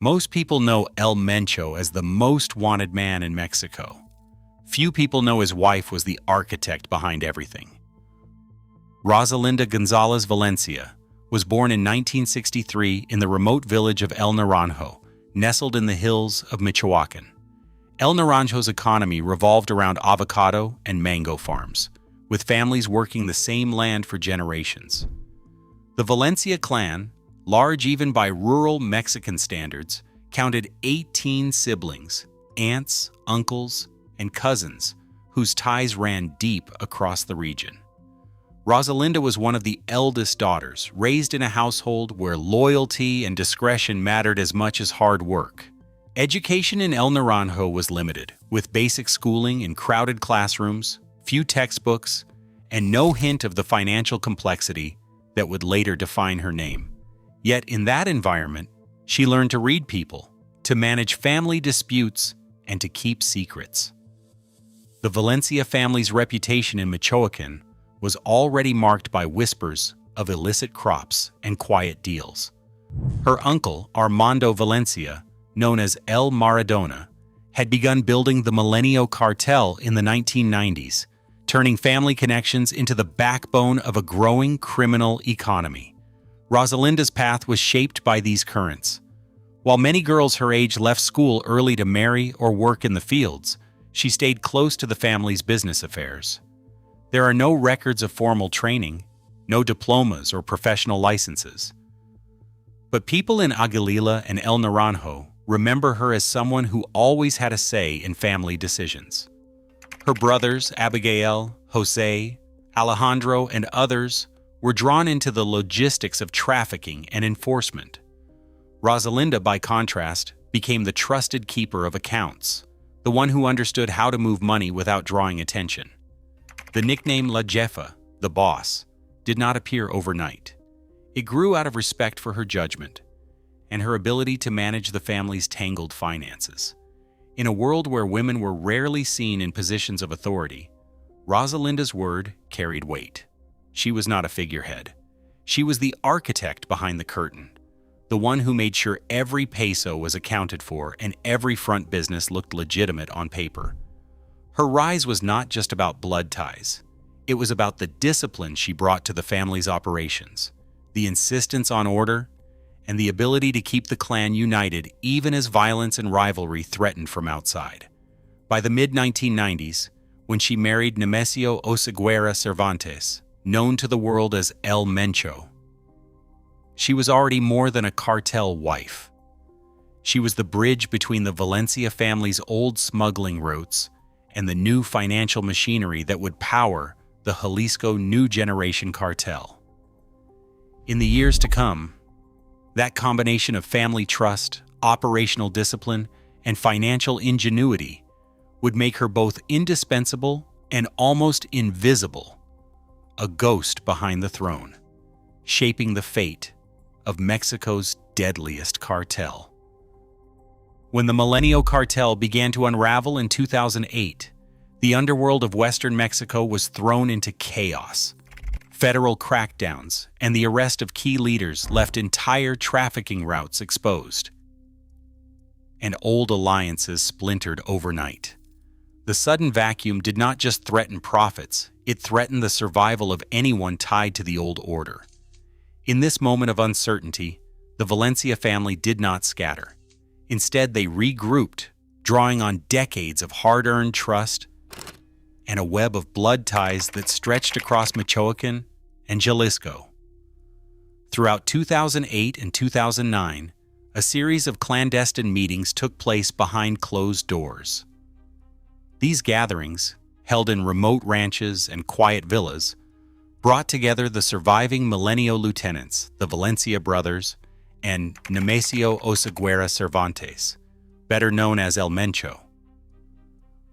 Most people know El Mencho as the most wanted man in Mexico. Few people know his wife was the architect behind everything. Rosalinda González Valencia was born in 1963 in the remote village of El Naranjo, nestled in the hills of Michoacán. El Naranjo's economy revolved around avocado and mango farms, with families working the same land for generations. The Valencia clan, large even by rural Mexican standards, counted 18 siblings, aunts, uncles, and cousins, whose ties ran deep across the region. Rosalinda was one of the eldest daughters, raised in a household where loyalty and discretion mattered as much as hard work. Education in El Naranjo was limited, with basic schooling in crowded classrooms, few textbooks, and no hint of the financial complexity that would later define her name. Yet in that environment, she learned to read people, to manage family disputes, and to keep secrets. The Valencia family's reputation in Michoacán was already marked by whispers of illicit crops and quiet deals. Her uncle, Armando Valencia, known as El Maradona, had begun building the Milenio Cartel in the 1990s, turning family connections into the backbone of a growing criminal economy. Rosalinda's path was shaped by these currents. While many girls her age left school early to marry or work in the fields, she stayed close to the family's business affairs. There are no records of formal training, no diplomas or professional licenses. But people in Aguililla and El Naranjo remember her as someone who always had a say in family decisions. Her brothers, Abigail, Jose, Alejandro, and others, were drawn into the logistics of trafficking and enforcement. Rosalinda, by contrast, became the trusted keeper of accounts, the one who understood how to move money without drawing attention. The nickname La Jefa, the boss, did not appear overnight. It grew out of respect for her judgment and her ability to manage the family's tangled finances. In a world where women were rarely seen in positions of authority, Rosalinda's word carried weight. She was not a figurehead. She was the architect behind the curtain, the one who made sure every peso was accounted for and every front business looked legitimate on paper. Her rise was not just about blood ties. It was about the discipline she brought to the family's operations, the insistence on order, and the ability to keep the clan united even as violence and rivalry threatened from outside. By the mid-1990s, when she married Nemesio Oseguera Cervantes, known to the world as El Mencho, she was already more than a cartel wife. She was the bridge between the Valencia family's old smuggling routes and the new financial machinery that would power the Jalisco New Generation Cartel. In the years to come, that combination of family trust, operational discipline, and financial ingenuity would make her both indispensable and almost invisible, a ghost behind the throne, shaping the fate of Mexico's deadliest cartel. When the Milenio Cartel began to unravel in 2008, the underworld of Western Mexico was thrown into chaos. Federal crackdowns and the arrest of key leaders left entire trafficking routes exposed, and old alliances splintered overnight. The sudden vacuum did not just threaten profits, it threatened the survival of anyone tied to the old order. In this moment of uncertainty, the Valencia family did not scatter. Instead, they regrouped, drawing on decades of hard-earned trust and a web of blood ties that stretched across Michoacán and Jalisco. Throughout 2008 and 2009, a series of clandestine meetings took place behind closed doors. These gatherings, held in remote ranches and quiet villas, brought together the surviving Milenio lieutenants, the Valencia brothers, and Nemesio Oseguera Cervantes, better known as El Mencho.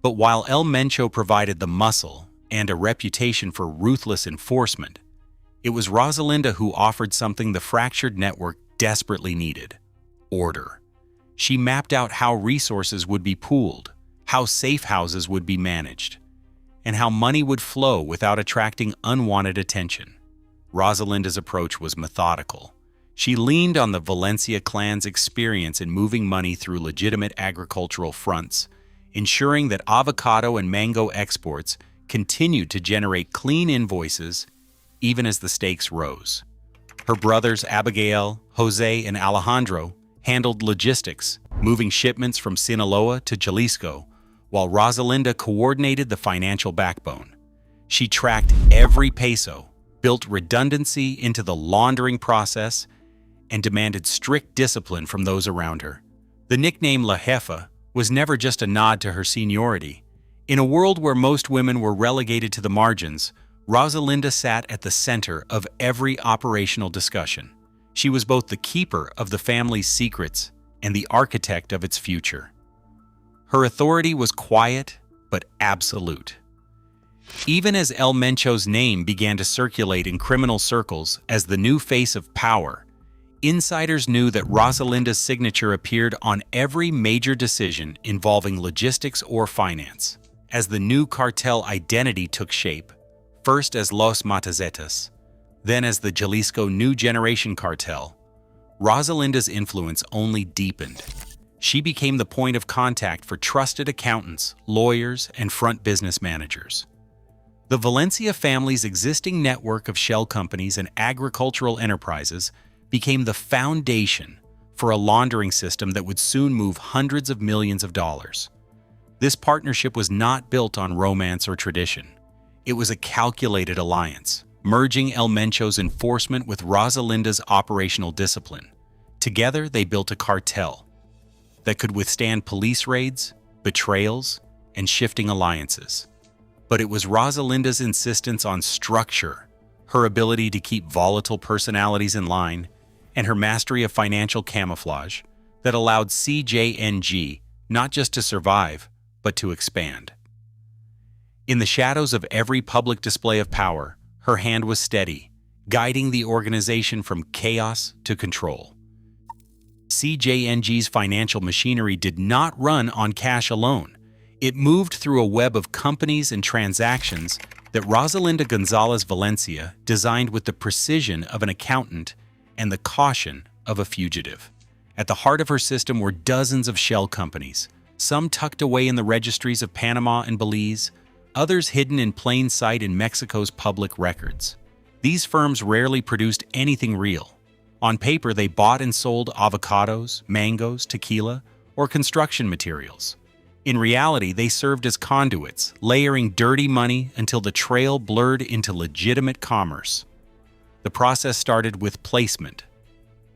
But while El Mencho provided the muscle and a reputation for ruthless enforcement, it was Rosalinda who offered something the fractured network desperately needed: order. She mapped out how resources would be pooled, how safe houses would be managed, and how money would flow without attracting unwanted attention. Rosalinda's approach was methodical. She leaned on the Valencia clan's experience in moving money through legitimate agricultural fronts, ensuring that avocado and mango exports continued to generate clean invoices even as the stakes rose. Her brothers Abigail, Jose, and Alejandro handled logistics, moving shipments from Sinaloa to Jalisco, while Rosalinda coordinated the financial backbone. She tracked every peso, built redundancy into the laundering process, and demanded strict discipline from those around her. The nickname La Jefa was never just a nod to her seniority. In a world where most women were relegated to the margins, Rosalinda sat at the center of every operational discussion. She was both the keeper of the family's secrets and the architect of its future. Her authority was quiet but absolute. Even as El Mencho's name began to circulate in criminal circles as the new face of power, insiders knew that Rosalinda's signature appeared on every major decision involving logistics or finance. As the new cartel identity took shape, first as Los Matazetas, then as the Jalisco New Generation Cartel, Rosalinda's influence only deepened. She became the point of contact for trusted accountants, lawyers, and front business managers. The Valencia family's existing network of shell companies and agricultural enterprises became the foundation for a laundering system that would soon move hundreds of millions of dollars. This partnership was not built on romance or tradition. It was a calculated alliance, merging El Mencho's enforcement with Rosalinda's operational discipline. Together, they built a cartel that could withstand police raids, betrayals, and shifting alliances. But it was Rosalinda's insistence on structure, her ability to keep volatile personalities in line, and her mastery of financial camouflage that allowed CJNG not just to survive, but to expand. In the shadows of every public display of power, her hand was steady, guiding the organization from chaos to control. CJNG's financial machinery did not run on cash alone. It moved through a web of companies and transactions that Rosalinda González Valencia designed with the precision of an accountant and the caution of a fugitive. At the heart of her system were dozens of shell companies, some tucked away in the registries of Panama and Belize, others hidden in plain sight in Mexico's public records. These firms rarely produced anything real. On paper, they bought and sold avocados, mangoes, tequila, or construction materials. In reality, they served as conduits, layering dirty money until the trail blurred into legitimate commerce. The process started with placement.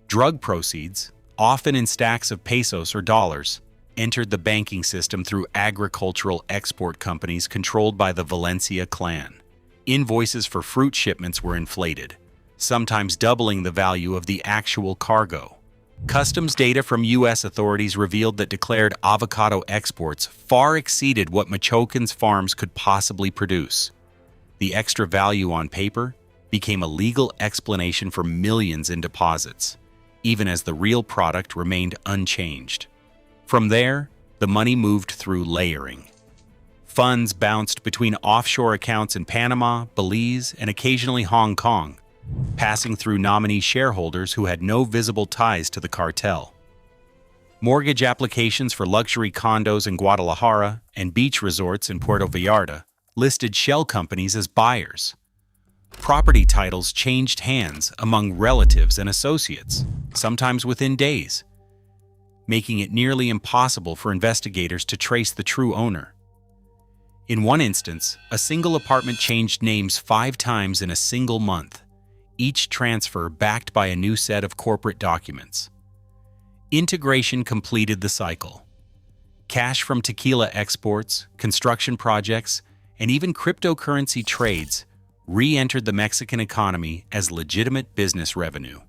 Drug proceeds, often in stacks of pesos or dollars, entered the banking system through agricultural export companies controlled by the Valencia clan. Invoices for fruit shipments were inflated, sometimes doubling the value of the actual cargo. Customs data from U.S. authorities revealed that declared avocado exports far exceeded what Michoacan's farms could possibly produce. The extra value on paper became a legal explanation for millions in deposits, even as the real product remained unchanged. From there, the money moved through layering. Funds bounced between offshore accounts in Panama, Belize, and occasionally Hong Kong, passing through nominee shareholders who had no visible ties to the cartel. Mortgage applications for luxury condos in Guadalajara and beach resorts in Puerto Vallarta listed shell companies as buyers. Property titles changed hands among relatives and associates, sometimes within days, making it nearly impossible for investigators to trace the true owner. In one instance, a single apartment changed names 5 times in a single month, each transfer backed by a new set of corporate documents. Integration completed the cycle. Cash from tequila exports, construction projects, and even cryptocurrency trades re-entered the Mexican economy as legitimate business revenue.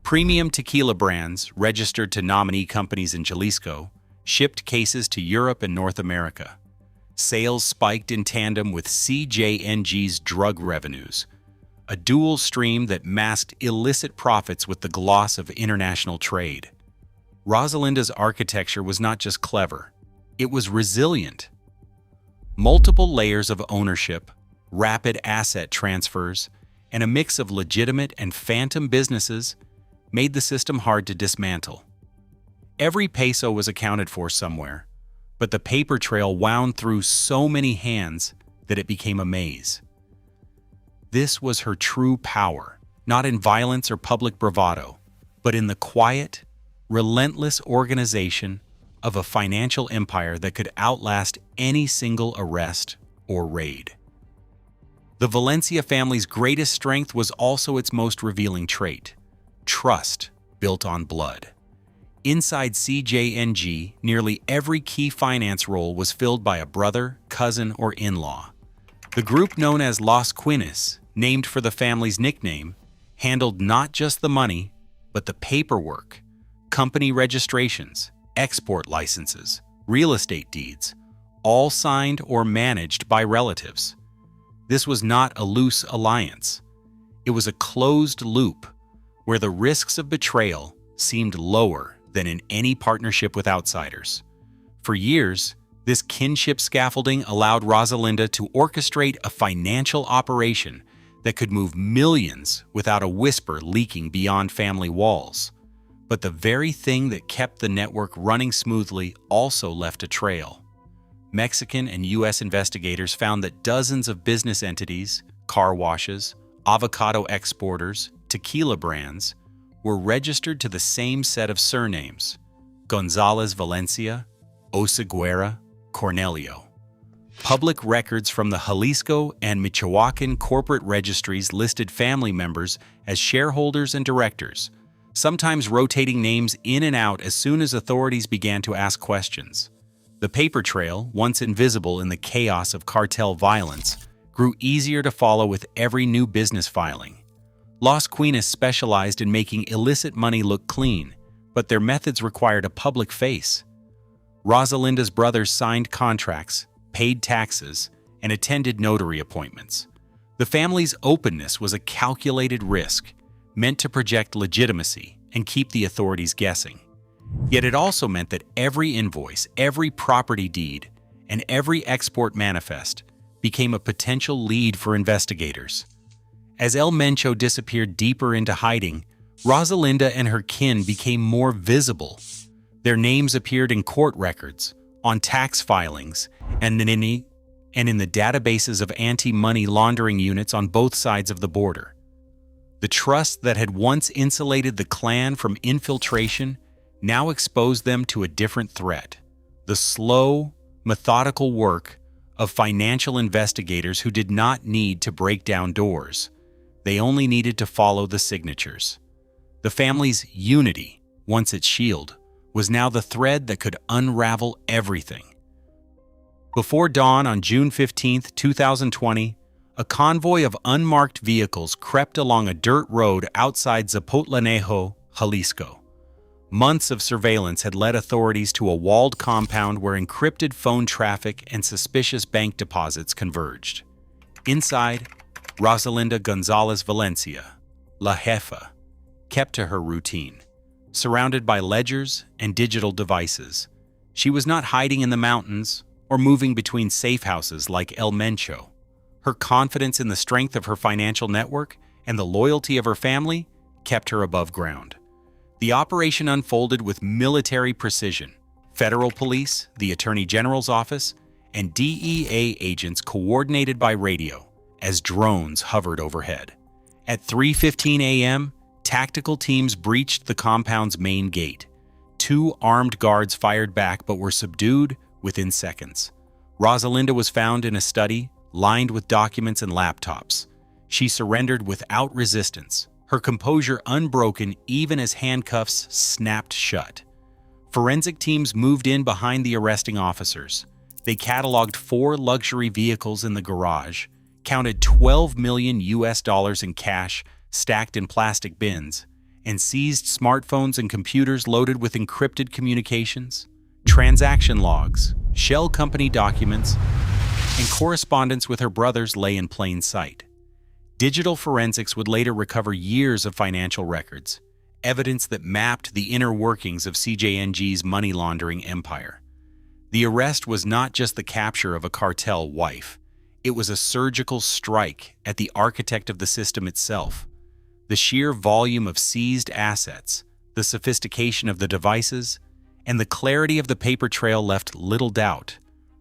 Premium tequila brands, registered to nominee companies in Jalisco, shipped cases to Europe and North America. Sales spiked in tandem with CJNG's drug revenues, a dual stream that masked illicit profits with the gloss of international trade. Rosalinda's architecture was not just clever, it was resilient. Multiple layers of ownership, rapid asset transfers, and a mix of legitimate and phantom businesses made the system hard to dismantle. Every peso was accounted for somewhere, but the paper trail wound through so many hands that it became a maze. This was her true power, not in violence or public bravado, but in the quiet, relentless organization of a financial empire that could outlast any single arrest or raid. The Valencia family's greatest strength was also its most revealing trait: trust built on blood. Inside CJNG, nearly every key finance role was filled by a brother, cousin, or in-law. The group known as Los Quines, named for the family's nickname, handled not just the money, but the paperwork, company registrations, export licenses, real estate deeds, all signed or managed by relatives. This was not a loose alliance. It was a closed loop where the risks of betrayal seemed lower than in any partnership with outsiders. For years, this kinship scaffolding allowed Rosalinda to orchestrate a financial operation that could move millions without a whisper leaking beyond family walls. But the very thing that kept the network running smoothly also left a trail. Mexican and U.S. investigators found that dozens of business entities, car washes, avocado exporters, tequila brands, were registered to the same set of surnames: González Valencia, Oseguera, Cornelio. Public records from the Jalisco and Michoacan corporate registries listed family members as shareholders and directors, sometimes rotating names in and out as soon as authorities began to ask questions. The paper trail, once invisible in the chaos of cartel violence, grew easier to follow with every new business filing. Los Quines specialized in making illicit money look clean, but their methods required a public face. Rosalinda's brothers signed contracts, paid taxes, and attended notary appointments. The family's openness was a calculated risk, meant to project legitimacy and keep the authorities guessing. Yet it also meant that every invoice, every property deed, and every export manifest became a potential lead for investigators. As El Mencho disappeared deeper into hiding, Rosalinda and her kin became more visible. Their names appeared in court records, on tax filings, and in the databases of anti-money laundering units on both sides of the border. The trust that had once insulated the clan from infiltration now exposed them to a different threat: the slow, methodical work of financial investigators who did not need to break down doors. They only needed to follow the signatures. The family's unity, once its shield, was now the thread that could unravel everything. Before dawn on June 15, 2020, a convoy of unmarked vehicles crept along a dirt road outside Zapotlanejo, Jalisco. Months of surveillance had led authorities to a walled compound where encrypted phone traffic and suspicious bank deposits converged. Inside, Rosalinda González Valencia, La Jefa, kept to her routine. Surrounded by ledgers and digital devices, she was not hiding in the mountains or moving between safe houses like El Mencho. Her confidence in the strength of her financial network and the loyalty of her family kept her above ground. The operation unfolded with military precision. Federal police, the Attorney General's office, and DEA agents coordinated by radio as drones hovered overhead. At 3:15 a.m., tactical teams breached the compound's main gate. 2 armed guards fired back but were subdued within seconds. Rosalinda was found in a study lined with documents and laptops. She surrendered without resistance, her composure unbroken even as handcuffs snapped shut. Forensic teams moved in behind the arresting officers. They cataloged 4 luxury vehicles in the garage, counted $12 million in cash stacked in plastic bins, and seized smartphones and computers loaded with encrypted communications, transaction logs, shell company documents, and correspondence with her brothers lay in plain sight. Digital forensics would later recover years of financial records, evidence that mapped the inner workings of CJNG's money laundering empire. The arrest was not just the capture of a cartel wife. It was a surgical strike at the architect of the system itself. The sheer volume of seized assets, the sophistication of the devices, and the clarity of the paper trail left little doubt.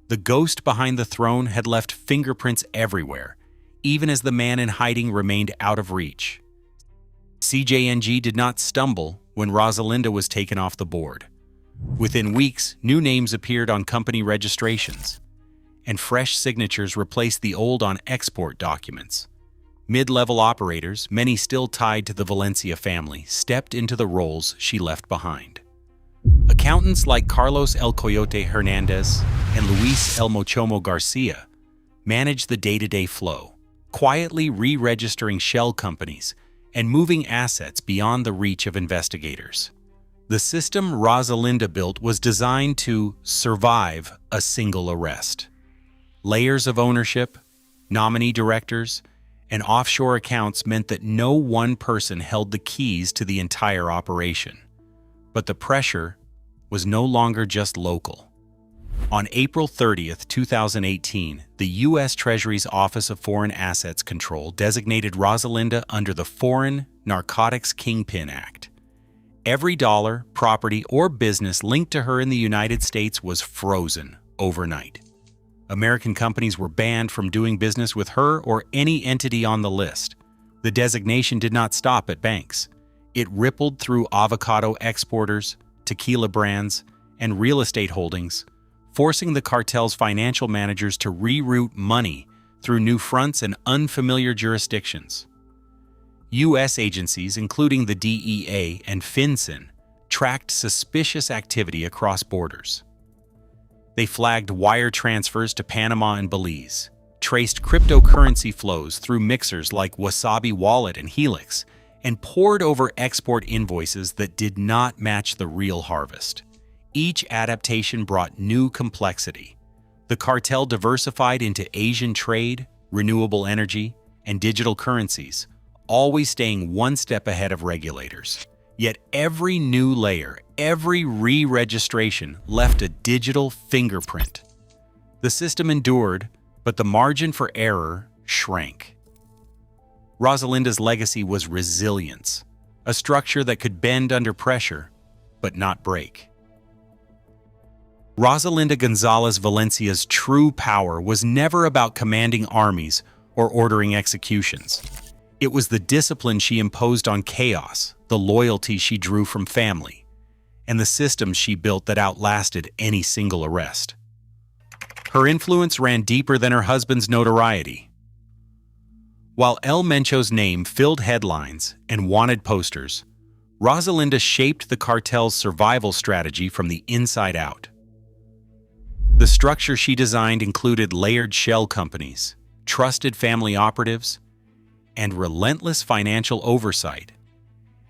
The ghost behind the throne had left fingerprints everywhere, even as the man in hiding remained out of reach. CJNG did not stumble when Rosalinda was taken off the board. Within weeks, new names appeared on company registrations, and fresh signatures replaced the old on export documents. Mid-level operators, many still tied to the Valencia family, stepped into the roles she left behind. Accountants like Carlos El Coyote Hernandez and Luis El Mochomo Garcia managed the day-to-day flow, quietly re-registering shell companies and moving assets beyond the reach of investigators. The system Rosalinda built was designed to survive a single arrest. Layers of ownership, nominee directors, and offshore accounts meant that no one person held the keys to the entire operation. But the pressure was no longer just local. On April 30th, 2018, the U.S. Treasury's Office of Foreign Assets Control designated Rosalinda under the Foreign Narcotics Kingpin Act. Every dollar, property, or business linked to her in the United States was frozen overnight. American companies were banned from doing business with her or any entity on the list. The designation did not stop at banks. It rippled through avocado exporters, tequila brands, and real estate holdings, forcing the cartel's financial managers to reroute money through new fronts and unfamiliar jurisdictions. U.S. agencies, including the DEA and FinCEN, tracked suspicious activity across borders. They flagged wire transfers to Panama and Belize, traced cryptocurrency flows through mixers like Wasabi Wallet and Helix, and pored over export invoices that did not match the real harvest. Each adaptation brought new complexity. The cartel diversified into Asian trade, renewable energy, and digital currencies, always staying one step ahead of regulators. Yet every new layer, every re-registration left a digital fingerprint. The system endured, but the margin for error shrank. Rosalinda's legacy was resilience, a structure that could bend under pressure, but not break. Rosalinda González Valencia's true power was never about commanding armies or ordering executions. It was the discipline she imposed on chaos, the loyalty she drew from family, and the systems she built that outlasted any single arrest. Her influence ran deeper than her husband's notoriety. While El Mencho's name filled headlines and wanted posters, Rosalinda shaped the cartel's survival strategy from the inside out. The structure she designed included layered shell companies, trusted family operatives, and relentless financial oversight,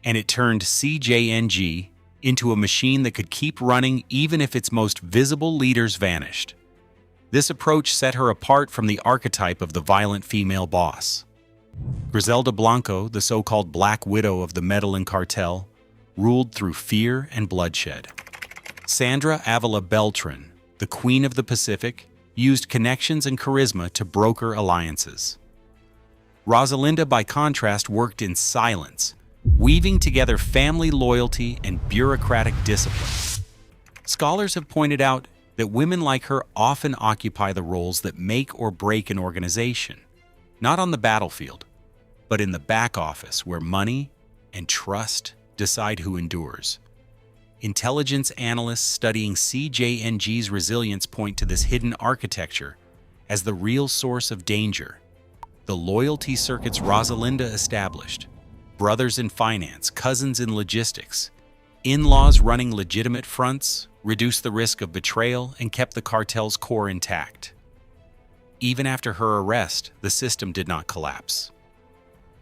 and it turned CJNG into a machine that could keep running even if its most visible leaders vanished. This approach set her apart from the archetype of the violent female boss. Griselda Blanco, the so-called Black Widow of the Medellin cartel, ruled through fear and bloodshed. Sandra Avila Beltran, the Queen of the Pacific, used connections and charisma to broker alliances. Rosalinda, by contrast, worked in silence, weaving together family loyalty and bureaucratic discipline. Scholars have pointed out that women like her often occupy the roles that make or break an organization, not on the battlefield, but in the back office where money and trust decide who endures. Intelligence analysts studying CJNG's resilience point to this hidden architecture as the real source of danger. The loyalty circuits Rosalinda established, brothers in finance, cousins in logistics, in-laws running legitimate fronts, reduced the risk of betrayal and kept the cartel's core intact. Even after her arrest, the system did not collapse.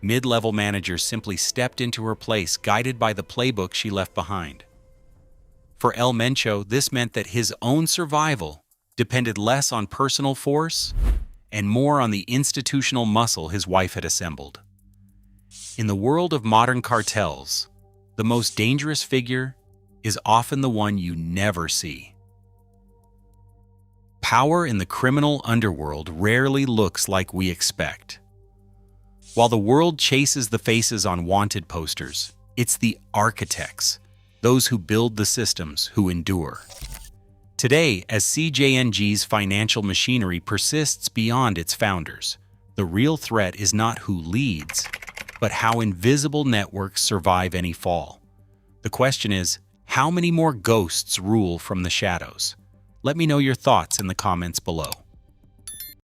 Mid-level managers simply stepped into her place, guided by the playbook she left behind. For El Mencho, this meant that his own survival depended less on personal force and more on the institutional muscle his wife had assembled. In the world of modern cartels, the most dangerous figure is often the one you never see. Power in the criminal underworld rarely looks like we expect. While the world chases the faces on wanted posters, it's the architects, those who build the systems, who endure. Today, as CJNG's financial machinery persists beyond its founders, the real threat is not who leads, but how invisible networks survive any fall. The question is, how many more ghosts rule from the shadows? Let me know your thoughts in the comments below.